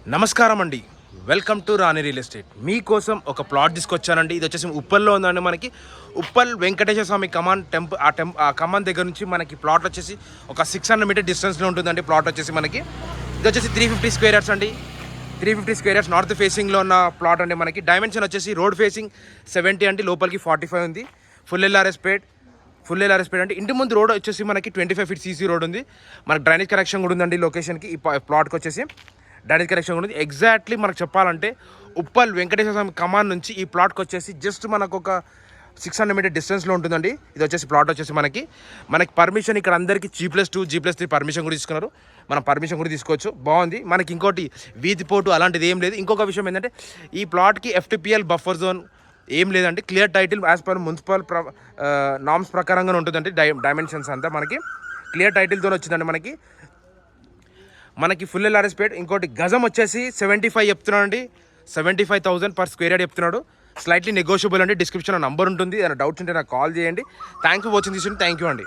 నమస్కారం అండి, welcome to Rani real estate. మీకోసం ఒక ప్లాట్ తీసుకొచ్చానండి. ఇది వచ్చేసి ఉప్పల్లో ఉందండి. మనకి ఉప్పల్ వెంకటేశ్వర స్వామి కమాన్ ఆ కమాన్ దగ్గర నుంచి మనకి ప్లాట్ వచ్చేసి ఒక 600 మీటర్ డిస్టెన్స్లో ఉంటుందండి. ప్లాట్ వచ్చేసి మనకి ఇది వచ్చేసి 350 స్క్వేర్ యార్డ్స్ అండి. 350 స్క్వేర్ యార్డ్స్ నార్త్ ఫేసింగ్లో ఉన్న ప్లాట్ అండి. మనకి డైమెన్షన్ వచ్చేసి రోడ్ ఫేసింగ్ 70 అండి, లోపలికి 45 ఉంది. ఫుల్ ఎల్ఆర్ఎస్ పేడ్ అంటే ఇంటి ముందు రోడ్ వచ్చేసి మనకి 25 ఫీట్ సీసీ రోడ్ ఉంది. మనకి డ్రైనేజ్ కనెక్షన్ కూడా ఉందండి. లొకేషన్కి ఈ ప్లాట్కి వచ్చేసి డ్రైనేజ్ కనెక్షన్ కూడా ఉంది. ఎగ్జాక్ట్లీ మనకు చెప్పాలంటే ఉప్పల్ వెంకటేశ్వర స్వామి కమాన్ నుంచి ఈ ప్లాట్కి వచ్చేసి జస్ట్ మనకు ఒక 600 మీటర్ డిస్టెన్స్లో ఉంటుందండి. ఇది వచ్చేసి ప్లాట్ వచ్చేసి మనకి పర్మిషన్ ఇక్కడ అందరికీ G+2 పర్మిషన్ కూడా తీసుకున్నారు. మనం పర్మిషన్ కూడా తీసుకోవచ్చు. బాగుంది. మనకి ఇంకోటి వీధి పోటు అలాంటిది ఏం లేదు. ఇంకొక విషయం ఏంటంటే ఈ ప్లాట్కి FTPL బఫర్ జోన్ ఏం లేదండి. Clear title as per municipal norms ప్రకారంగానే ఉంటుందండి. డైమెన్షన్స్ అంతా మనకి క్లియర్ టైటిల్తో వచ్చిందండి. మనకి ఫుల్ ఎల్ఆర్ఎస్ పేడ్. ఇంకోటి గజం వచ్చేసి 75 చెప్తున్నాడు అండి. 75,000 పర్ స్క్వేర్ యార్డ్ చెప్తున్నాడు. స్లైట్లీ నెగోషియబుల్ అండి. డిస్క్రిప్షన్లో నంబర్ ఉంటుంది. ఏదైనా డౌట్స్ ఉంటే నాకు కాల్ చేయండి. Thank you watching this. Thank you అండి.